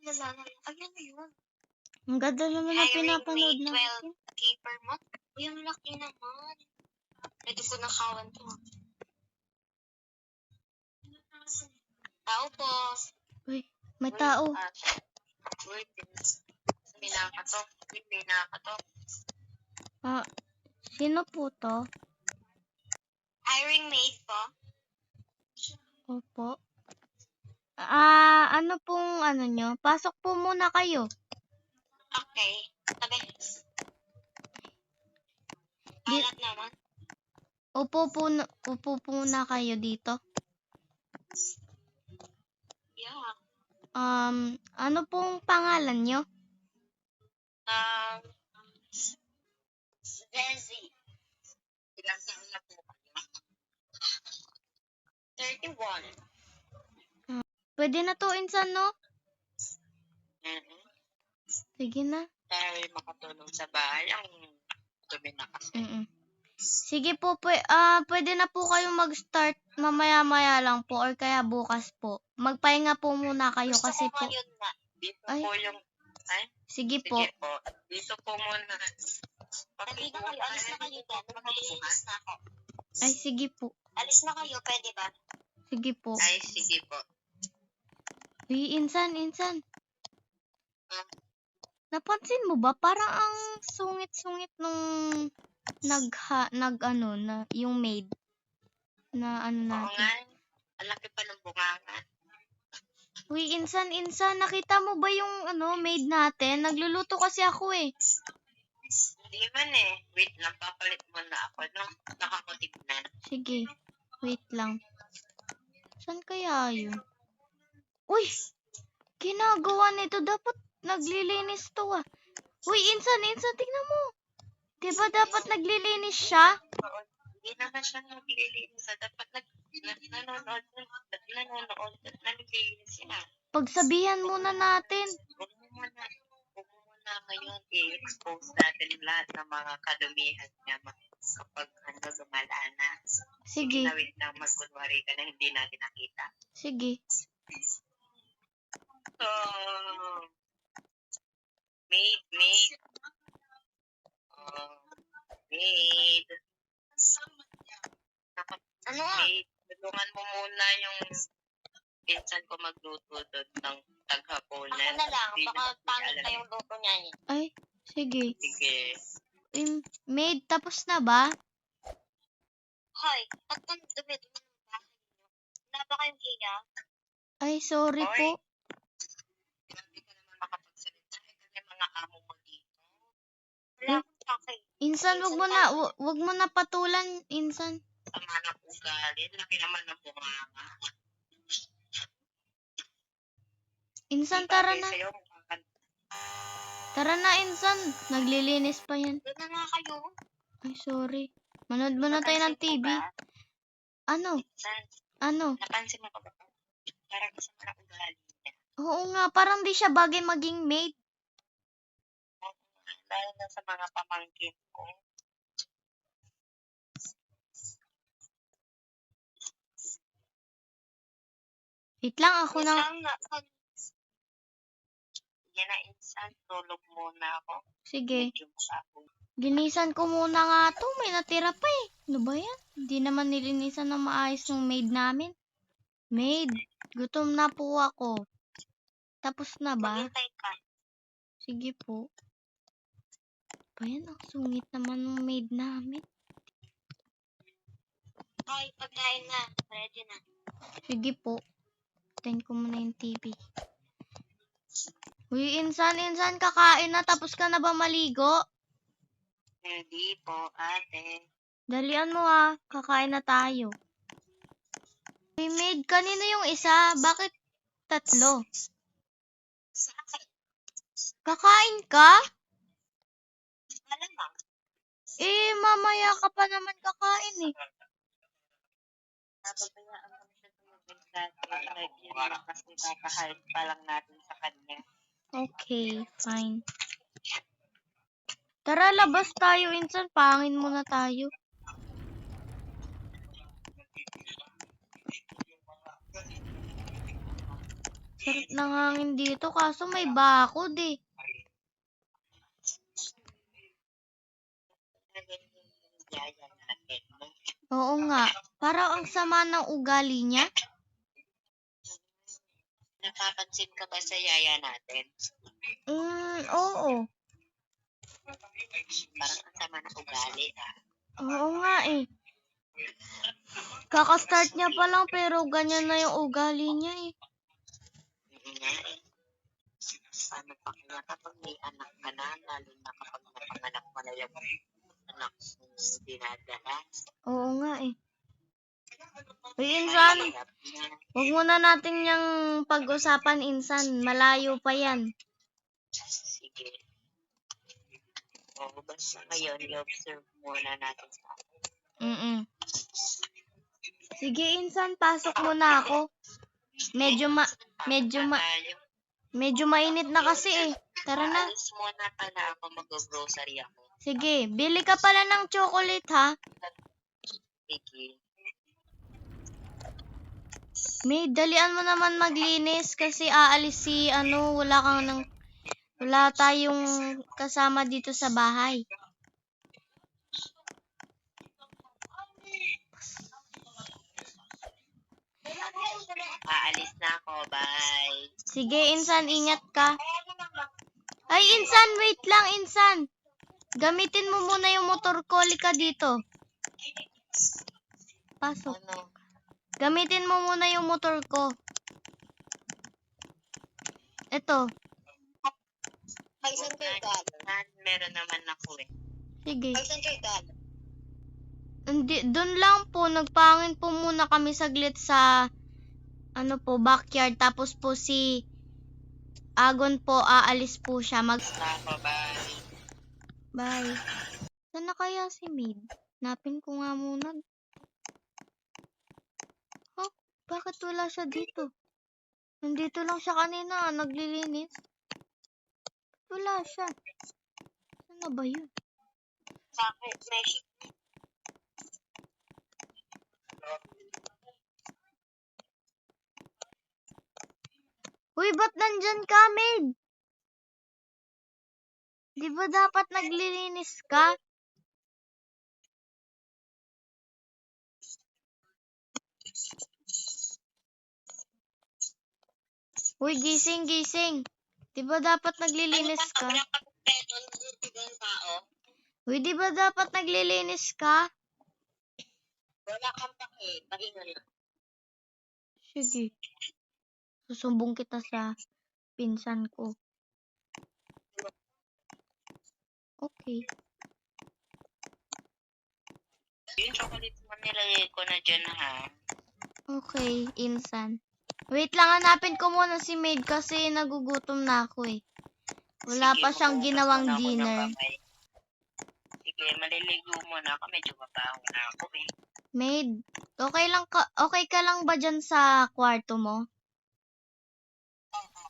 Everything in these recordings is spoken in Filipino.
Ayun na yun. Ang ganda naman ang pinapanood Hiring maid, natin. 12K per month. Uy, ang laki naman. Pwede ko nakawan to. Tao po. Uy, may tao. Uy, may nakatok. May nakatok. Sino po to? Hiring maid po. Opo. Ano pong ano nyo? Pasok po muna kayo. Okay. Tabi. Alat naman. Upo po na kayo dito. Yeah. Ano pong pangalan nyo? Zenzi. Ilang taon na po kayo? 31. Pwede na to, insan, no? Sige na. Tayo makatulong sa bahay. Ang dumi na kasi. Sige po, pwede na po kayo mag-start mamaya-maya lang po or kaya bukas po. Magpahinga po muna kayo Gusto kasi ko po. ngayon na. Dito po yung... Sige po. Sige po. Dito po muna. Nandito kayo. Alis na kayo dyan. Maglilinis na ako. Ay, sige po. Alis na kayo. Pwede ba? Sige po. Ay, sige po. Uy, insan. Napansin mo ba? Parang ang sungit-sungit nung yung maid na ano Oo natin. nga. Ang laki pa ng bunganga. Uy, insan, nakita mo ba yung maid natin? Nagluluto kasi ako eh. Hindi man eh. Wait lang, papalit muna ako. No? Nakakutik na. Sige, wait lang. Saan kaya yun? Uy! Ginagawa nito. Dapat naglilinis to ah. Uy, insan, tingnan mo. Diba dapat naglilinis siya? Oo. Hindi naman siya naglilinis. Dapat nanonood at naglilinis siya. Pagsabihan muna natin. Huwag mo muna ngayon i-expose natin lahat ng mga kadumihan niya kapag gumalaan na. Sige. Wait lang, magkunwari ka na hindi natin nakita. Sige. So, maid. Maid. Ano? Maid, tulungan mo muna yung pinsan ko magluto doon ng taghapunan. Ako na lang, baka pangit na yung luto niya eh. Ay, sige. Sige. Maid, tapos na ba? Hoy, ba't nang dumi-dumi ng bahay niyo? Wala ba kayong hiya? Ay, sorry po. Hindi ka naman makapagsalita. Kasi mga amo mo dito. Wala akong pakay. Insan, wag mo na patulan, insan. Sama ng ugali. Laki naman ng bunganga. Insan, tara na. Tara na, insan. Naglilinis pa yan. Doon na nga kayo. Ay, sorry. Manood muna tayo ng TV. Ano? Napansin mo ba? Parang isang na ugali niya. Oo nga, parang di siya bagay maging maid. Dahil na sa mga pamangkin ko. Wait lang, ako na. Yan na, insan. Tulog muna ako. Sige. Medyo ako. Linisan ko muna nga to. May natira pa eh. Ano ba yan? Hindi naman nilinisan na maayos ng maid namin. Maid, gutom na po ako. Tapos na ba? Maghintay ka. Sige po. Ba yan? Ang sungit naman ng maid namin. Hoy, pagkain na. Ready na. Sige po. Tain ko muna yung TV. Uy, insan, kakain na. Tapos ka na ba maligo? Hindi po, ate. Dalian mo ah. Kakain na tayo. Uy, maid, kanino yung isa? Bakit tatlo? Sa akin. Kakain ka? Malamang. Mamaya ka pa naman kakain eh. Napabayaan kami siya tumubig dati. Yun kasi papahayag pa lang natin sa kanya. Okay, fine. Tara, labas tayo, insan. Pangin muna tayo. Sarap ng hangin dito, kaso may bakod eh. Yaya natin. Oo nga. Parang ang sama ng ugali niya. Napapansin ka ba sa yaya natin? Oo. Parang ang sama ng ugali. Oo nga eh. Kaka-start niya pa lang pero ganyan na yung ugali niya eh. Nga eh. Paano pa kaya kapag may anak ka na, lalo na kapag napanganak mo na yung anak mo dinadala? Oo nga eh. Uy, Insan, Mahirap na. huwag muna natin yung pag-usapan, Insan. Malayo pa yan. Sige. O, basta ngayon, i-observe muna natin sa akin. Sige, Insan, pasok muna ako. Medyo mainit na kasi eh. Tara na. Alis muna pala ako, mag-grocery ako. Sige, bili ka pala ng chocolate ha. Sige. May dalian mo naman maglinis kasi aalis si wala tayong kasama dito sa bahay. Aalis na ako, bye. Sige, Insan, ingat ka. Ay, Insan, wait lang, Insan. Gamitin mo muna yung motor ko, lika dito. Pasok. Ano? Gamitin mo muna yung motor ko. Ito. Ay, saan kayo galing? Meron naman ako eh. Sige. Ay, saan kayo galing? Doon lang po, nagpangin po muna kami saglit sa backyard. Tapos po si Agon po, aalis po siya. Ako, bye. Bye. Saan na kaya si Maid? Napin ko nga muna. Huh? Bakit wala siya dito? Nandito lang siya kanina, naglilinis. Wala siya. Saan na ba yun? Bakit? Uy, ba't nandyan ka, Maid? Di ba dapat naglilinis ka? Uy, gising, gising. Di ba dapat naglilinis ka? Uy, di ba dapat naglilinis ka? Wala kang pake. Pahinga lang. Sige. Susumbong kita sa pinsan ko. Okay. Yung chocolate mo nilagay ko na dyan ha. Okay, Insan. Wait lang, hanapin ko muna si Maid kasi nagugutom na ako eh. Wala Sige, pa siyang maghugas ginawang muna ako ng dinner. kamay. Sige, maliligo muna ako. Medyo mabaho na ako eh. Maid, okay ka lang ba dyan sa kwarto mo? Oo.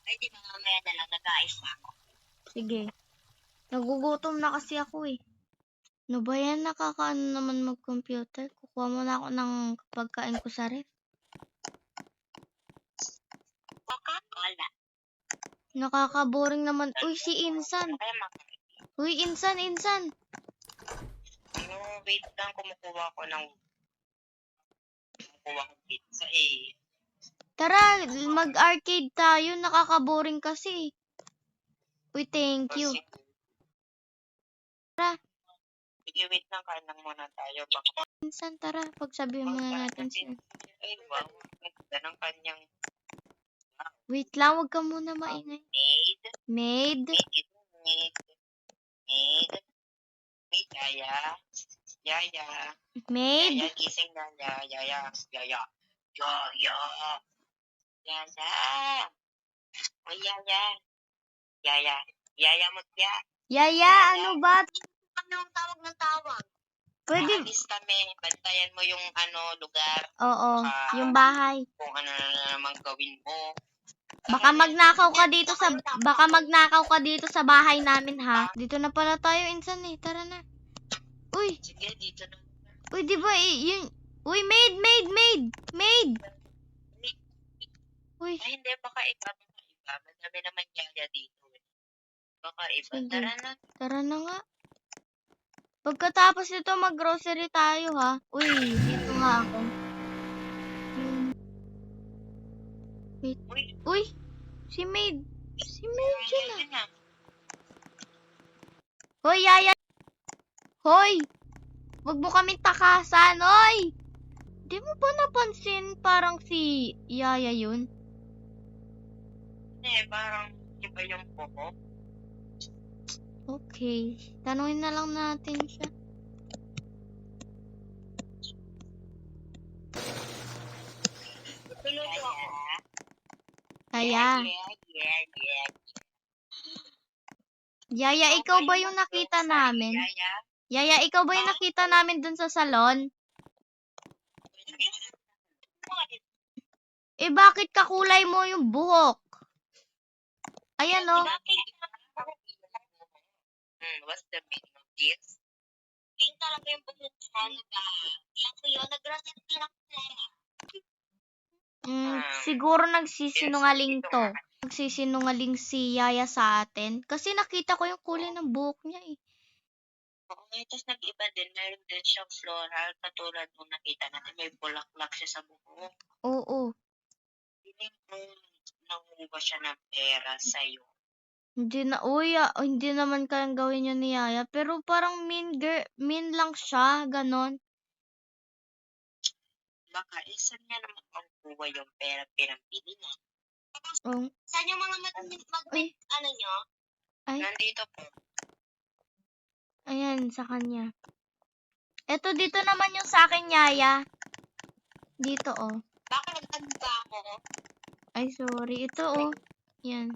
Ay, di ba mamaya na lang nag-aayos na ako. Sige. Nagugutom na kasi ako eh. Ano ba yan? Nakakaano naman mag-computer? Kukuha muna ako ng pagkain ko sa ref. Coca-Cola. Nakaka-boring naman. Uy, si Insan. Kaya makain. Uy, Insan. Ano, wait lang. Kumukuha ko pizza eh. Tara, mag-arcade tayo. Nakaka-boring kasi. Uy, thank you. Tara, Sige, wait lang. Kain lang muna tayo. Baka Insan, tara. Pagsabihin muna natin siya. ay, wow. Ganda ng kanyang Wait lang, wag ka muna maingay. maid. Maid. Maid. Yaya. Yaya. Maid. Yaya, gising na. Yaya. Oy, Yaya. Yaya mo siya. Yaya, ano ba? Ano ang tawag ng tawag? Pwede. Aalis kami. Bantayan mo yung lugar. Oo, yung bahay. Kung ano na naman gawin mo. Baka magnakaw ka dito sa bahay namin ha. Dito na pala tayo, Insan eh. Tara na. Uy, Sige, dito na. di ba yun? Uy, maid. Uy, Ay, hindi. Baka iba. Madami naman yaya dito. Baka iba. sige. Tara na. Tara na nga. Pagkatapos nito, mag-grocery tayo, ha? Uy, dito nga ako. Wait. Uy, Uy, si Maid. Si Maid dyan, ah. yun na. Hoy, Yaya. Hoy! Wag mo kaming takasan, oy! Di mo ba napansin parang si Yaya yun? Hindi, parang iba yung buhok. Okay. Tanungin na lang natin siya. Yaya. Yaya. Yeah. Yaya, ikaw ba yung nakita namin? Yaya. Yaya, ikaw ba yung nakita namin dun sa salon? Eh, bakit kakulay mo yung buhok? Ayan, oh. What's the meaning of this? Pink talaga yung buhok ko. Yan ko yun. Nag-reset ka lang Siguro nagsisinungaling to. Nagsisinungaling si Yaya sa atin. Kasi nakita ko yung kulay ng buhok niya, eh. Oo, tapos nag-iba din. Meron din siyang floral. Katulad nung nakita natin, may bulaklak siya sa buhok. Oo. Hindi ko nanguha siya ng pera sa'yo. Hindi naman kayang gawin yun ni Yaya. Pero parang mean lang siya, ganon. Baka, saan niya naman manguha yung pera pinampili niya? Oh, Saan yung mga ano niyo? ay, Nandito po. ayan, sa kanya. Eto, dito naman yung sa akin, Yaya. Dito, oh. Baka nagtanda ako. Ay, sorry. Ito, oh. Yan.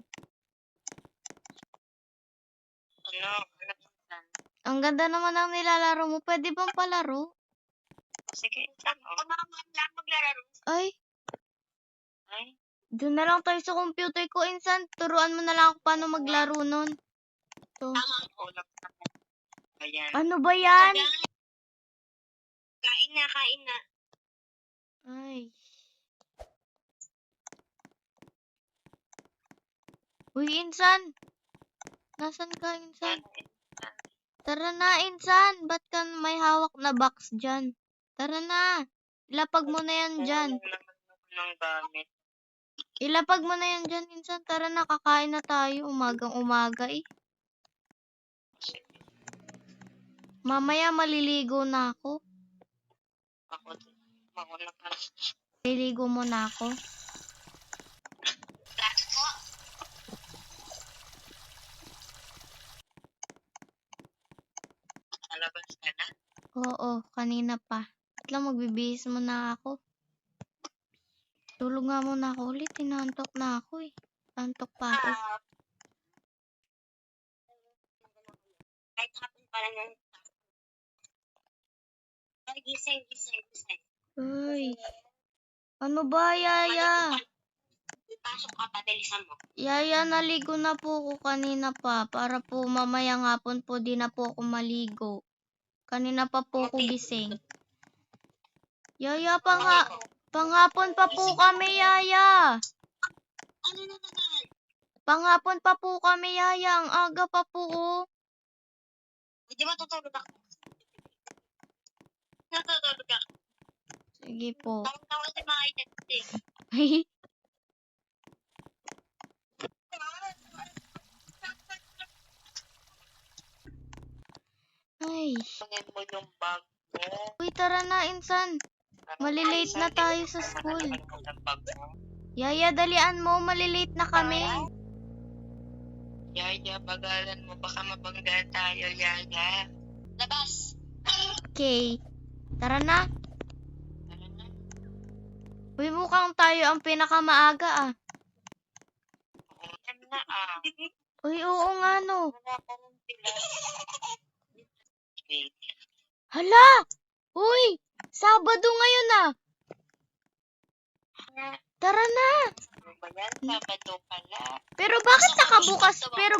Ano? Ang ganda naman ng nilalaro mo. Pwede bang palaro? Sige, maglaro. Ay, Ay, doon na lang tayo sa computer ko, Insan. Turuan mo na lang ako paano maglaro nun. So, tama. Ulam na. Ayan. ano ba yan? Kain na. Ay. Uy, Insan. Nasaan ka, Insan? Tara na, Insan. Ba't ka may hawak na box dyan? Tara na. Ilapag mo na yan dyan. Ng gamit. Ilapag mo na yan dyan, Insan. Tara na, kakain na tayo. Umagang-umaga, eh. Mamaya maliligo na ako. Ako din. Mauna pa. Maliligo muna ako. Alabas ka na? Oo, kanina pa. At lang magbibihis muna ako. Tulog nga muna ako ulit. Tinantok na ako, eh. Antok pa ako. Kahit hapon pa lang yan. Ay, gising. Uy. Ano ba, Yaya? Pasok ka pa, dalisan mo. Yaya, naligo na po ako kanina pa. Para po mamayang hapon po di na po ako maligo. Kanina pa po ako gising. Yaya, panghapon pa po kami, Yaya. Ano na naman? Panghapon pa po kami, Yaya. Ang aga pa po, oh. Hindi matutulog ako. Natutulog ako. Sige po. Tawa si mga identity. Ay. Tingin mo yung bag mo. Uy, tara na, Insan. Malilate na tayo sa school. Yaya, dalian mo. Malilate na kami. Yaya, bagalan mo. Baka mabangga tayo, Yaya. Labas. Okay. Tara na. Tara na. Uy, mukhang tayo ang pinakamaaga, ah. Yan na, ah. Uy, oo nga, no. Wala pa rin sila. Wait. Hala! Uy! Sabado ngayon, ah. Tara na. Ano ba yan? Sabado pala. Pero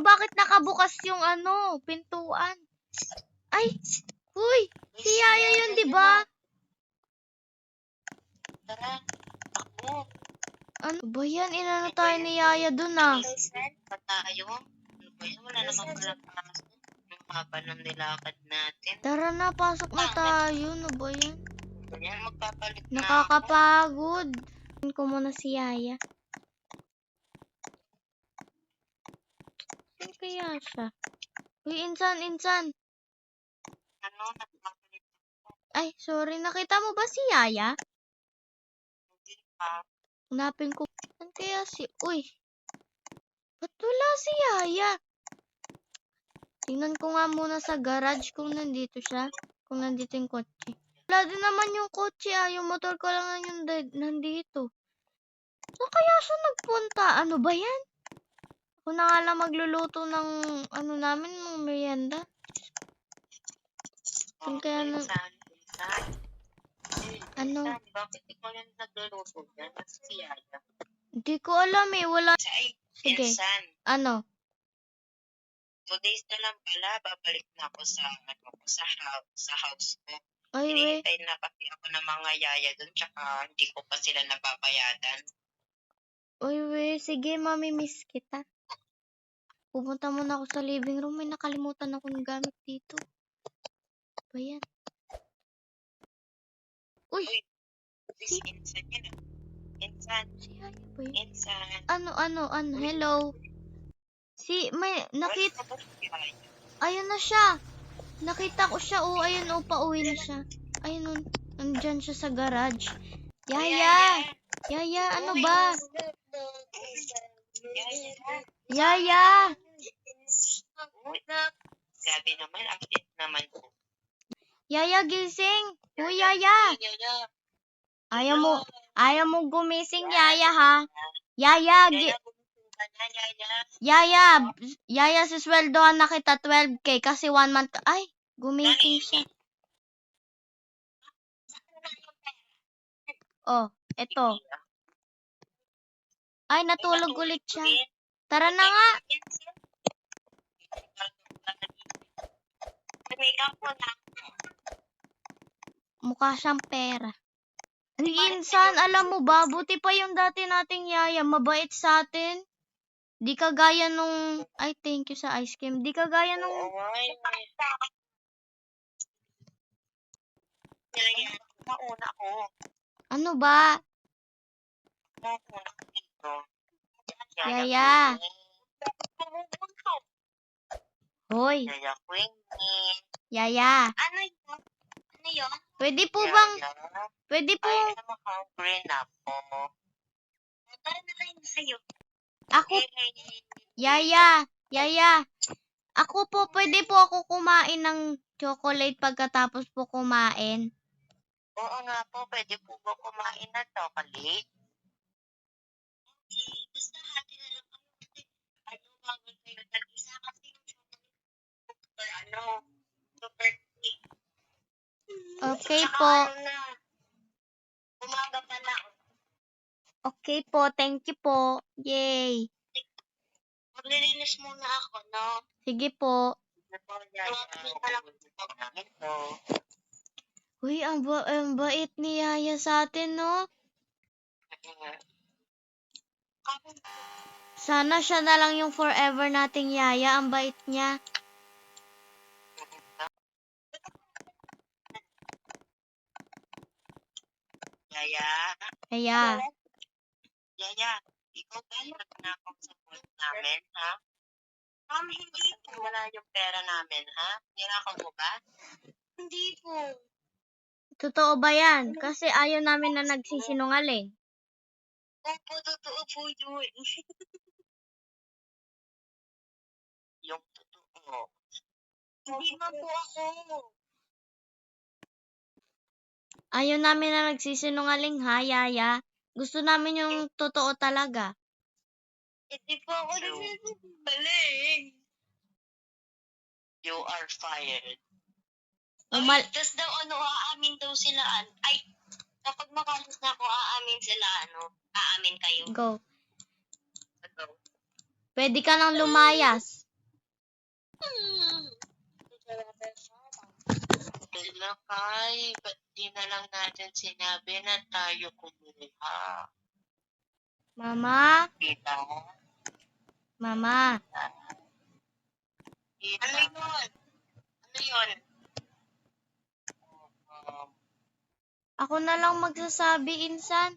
bakit nakabukas yung ano, pintuan? Ay! Uy! Si Yaya yun, di ba? Tara. Ako. Ano ba yan? Inano tayo ni Yaya dun ah. Pa tayo? Ano ba yan? Wala naman palang pasok. Ang haba ng nilakad natin. Tara na, pasok na tayo. Ano ba yan? Ganyan, magpapalit na ako. Nakakapagod. Tingnan ko muna si Yaya. Saan kaya siya? Uy, insan. Ano? Nagpapalit Ay, sorry. Nakita mo ba si Yaya? hindi pa. Hanapin ko. Saan kaya si... Uy. Ba't wala si Yaya? Tingnan ko nga muna sa garage kung nandito siya. Kung nandito yung kotse. Wala din naman yung kotse ah. Yung motor ko lang na yung nandito. Saan kaya siya nagpunta? Ano ba yan? Ako na nga lang magluluto ng ano namin, ng merienda. Saan kaya na... Minsan. Ano? Minsan, bakit ikaw yung nagluluto dyan? Mas si Yaya. Hindi ko alam eh. Wala... Ay, Sige. minsan. Ano? 2 days na lang pala, babalik na ako sa house ko. Ay, wait. Hinihintay na kasi ako ng mga yaya doon, tsaka hindi ko pa sila nababayadan. Uy, wait. Sige, mami-miss kita. Pupunta muna ako sa living room. May nakalimutan akong gamit dito. Ba yan? Uy! This insan yun. Insan. Si Yaya ba yun? Insan. Ano? Hello? May, nakita, Wala ka ba si Yaya? ayun na siya. Nakita ko siya, oh, ayun, oh, pauwi na siya. Ayun, oh, nandyan siya sa garage. Yaya! Yaya, ano ba? Yaya! Grabe naman, update naman po. Yaya, gising! Oh, Yaya! Ayaw mo gumising, Yaya, ha? Yaya, Yaya, sisweldohan na kita 12K kasi 1 month. Ay, gumising siya. Oh, eto. Ay, natulog ulit siya. Tara na nga. Mukha siyang pera. Ang insan, alam mo ba, buti pa yung dati nating Yaya, mabait sa atin. Di kagaya nung, ay, thank you sa ice cream. Di kagaya nung, Mauna ko. ano ba? Mauna ko dito. Yaya. Hoy, Yaya Queenie. Yaya. Ano yun? Ano yun? Pwede po bang, Yaya. pwede po, Ay, alam mo, hungry na po. Tara na kayo sa'yo. ako, Yaya. Ako po, pwede po ako kumain ng chocolate pagkatapos po kumain. Oo nga po, pwede po ba kumain ng chocolate? Okay, basta hati na lang kami. Ano, bago kayo nag-isa kasi yung chocolate super, super cake. Okay Tsaka po. ano na, umaga pa lang. Okay po, thank you po. Yay. Maglilinis muna ako, no? Sige po. Uy, ang bait ni Yaya sa atin, no? Sana siya na lang yung forever nating Yaya. Ang bait niya. Yaya, Yaya. Yaya, ikaw ba yung nagnakaw sa vault namin, ha? Hindi po. Wala yung pera namin, ha? Nirakaw mo ba? Hindi po. Totoo ba yan? Kasi ayaw namin na nagsisinungaling. Opo, totoo po yun. Yung totoo. Hindi man po ako. Ayaw namin na nagsisinungaling, ha, Yaya? Gusto namin yung totoo talaga. Hindi po ako nagsisinungaling. You are fired. Tapos daw, aamin daw sila, ay, kapag makalis na ako, aamin sila, aamin kayo. Go. Go. Pwede ka nang lumayas. Wala kay, ba't di na lang natin sinabi na tayo kumuha? Mama? Tita. Mama? Ano yun? Ano yun? Um, Ako na lang magsasabi, Insan.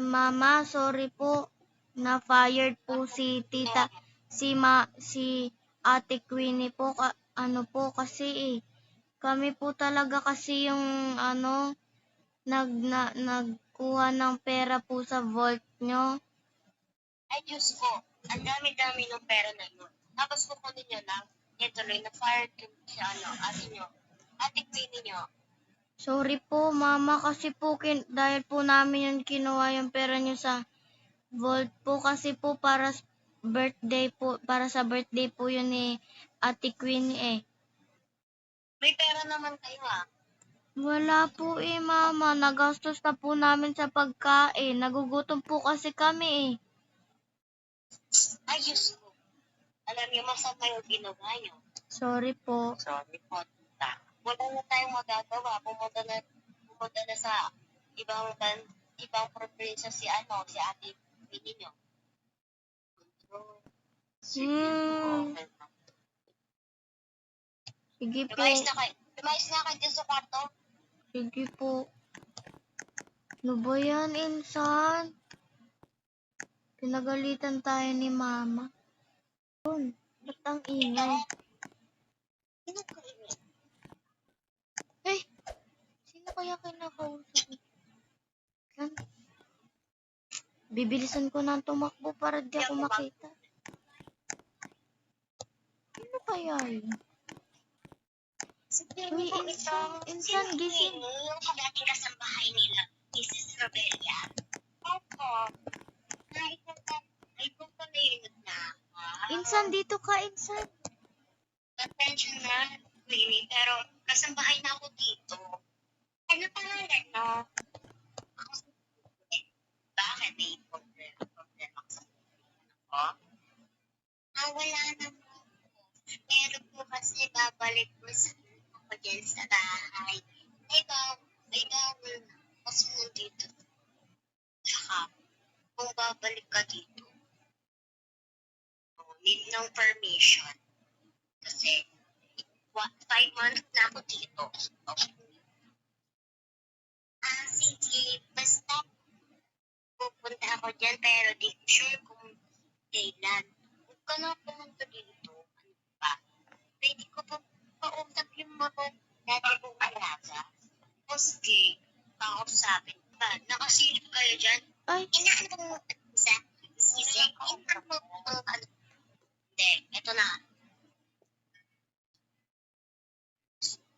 Mama, sorry po. Na-fired po si tita, si Ate Queenie po. Ano po kasi kami po talaga kasi yung nagkuha ng pera po sa vault nyo. Ay, Diyos ko. Ang dami-dami ng pera na yun. Tapos kukunin nyo lang. Yan tuloy, na-fired ko si ate nyo. Ate Queenie nyo. Sorry po, Mama, kasi po dahil po namin yung kinuha yung pera nyo sa vault po kasi po para sa birthday po yun ni Ate Queenie. May pera naman kayo Wala po Mama. Nagastos na po namin sa pagkain. Nagugutom po kasi kami Ay, Diyos ko. Alam niyo, masama yung ginawa niyo. Sorry po. Sorry po, tita. Wala na tayong magagawa. Pumunta na sa ibang probinsya si Ate Queenie niyo. Sige po. Lumayas na kayo dyan sa kwarto. Sige po. Ano ba yan, Insan? Pinagalitan tayo ni Mama. Ba't ang ingay? Sino kayo? Sino kaya kinakausap? Bibilisan ko na tumakbo para di ako makita. Sino kaya yun? Uy, Insan, gising. Yung dating kasambahay nila, Mrs. Robelia. Opo. Ay, kung palayunod na. Insan, dito ka, Insan. Attention na, Queenie, pero kasambahay na ako dito. Ano pangalan no? Bakit may problema ka sa ko? Wala naman po. Pero po kasi babalik po ako dyan sa bahay. May bawal na. Kasi nandito. Saka, kung babalik ka dito, need ng permission. Kasi, 5 months na ako dito. Okay. Sige, basta pupunta ako dyan, pero di ko sure kung kailan. Huwag ka na pumunta dito. Ano ba? Pwede ko pa pausap yung mga dati kong alaga. O sige, pausapin ba? Nakasilip kayo dyan? Ay, Inaano mo sa sisi? Inaano mo Hindi, eto na.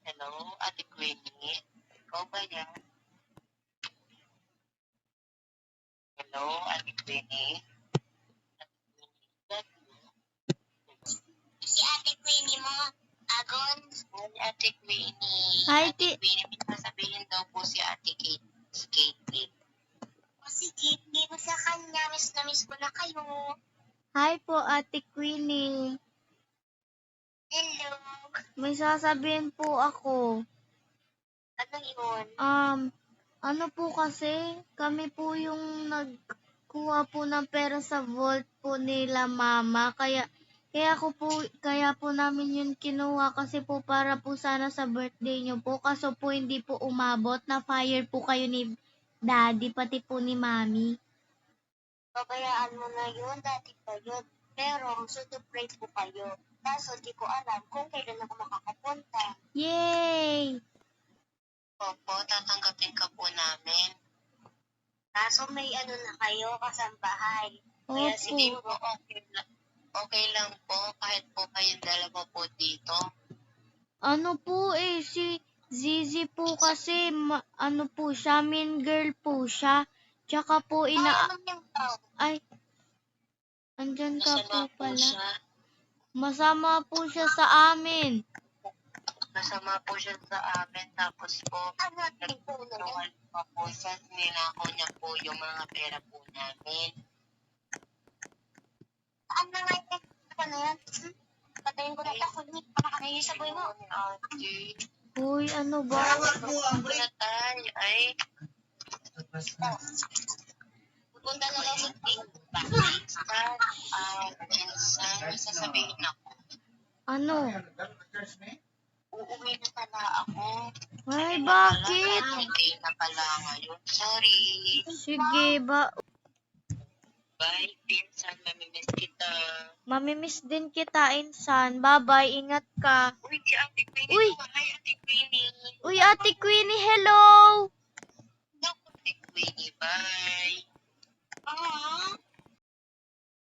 Hello, Ate Queenie. Ikaw ba yan? Hello, Ate Queenie. Si Ate Queenie mo, Agon. Hi, Ate Queenie. Hi, Ate Queenie, may sasabihin daw po si Ate Kate. Si Kate. O si Kate, di ba sa kanya, miss na miss ko na kayo. hi po, Ate Queenie. Hello. May sasabihin po ako. Ano yun? Ano po kasi, kami po yung nagkuha po ng pera sa vault po nila Mama. Kaya po namin yun kinuha kasi po para po sana sa birthday nyo po. Kaso po hindi po umabot. Na-fire po kayo ni Daddy, pati po ni Mami. Pabayaan mo na yun, dati pa yun. Pero, susupply po kayo. Kaso, di ko alam kung kailan ako makakapunta. Yay! Opo, tatanggapin ka po namin. Kaso may na kayo, kasambahay. Kaya Opo. sige po, okay lang po, kahit po kayong dalawa po dito. Ano po si Zizi po kasi, ano po siya, mean girl po siya. Tsaka po Ay, andyan ka po pala. Masama po siya sa amin. Masama po siya sa amin, tapos po, nagtulungan pa po siya, ninakaw niya po yung mga pera po namin. Ano nga yung ano yan? Patayin ko na ito, kulit, pakakanayin sa boy mo. Uy, ano ba? Ay, Pupunta na lang sa Bakit? Minsan, may sasabihin ako. Ano? Uuwi na pala ako. Ay, Ayun na bakit? pala, Saturday na pala ngayon. Sorry. Sige ba? Bye, pinsan. Mamimiss kita. Mamimiss din kita, Insan. Bye-bye, ingat ka. Uy, si Ate Queenie. Uy! Hi, Ate Queenie. Uy, Ate Queenie, hello! Naku, Ate Queenie. Bye. Ah.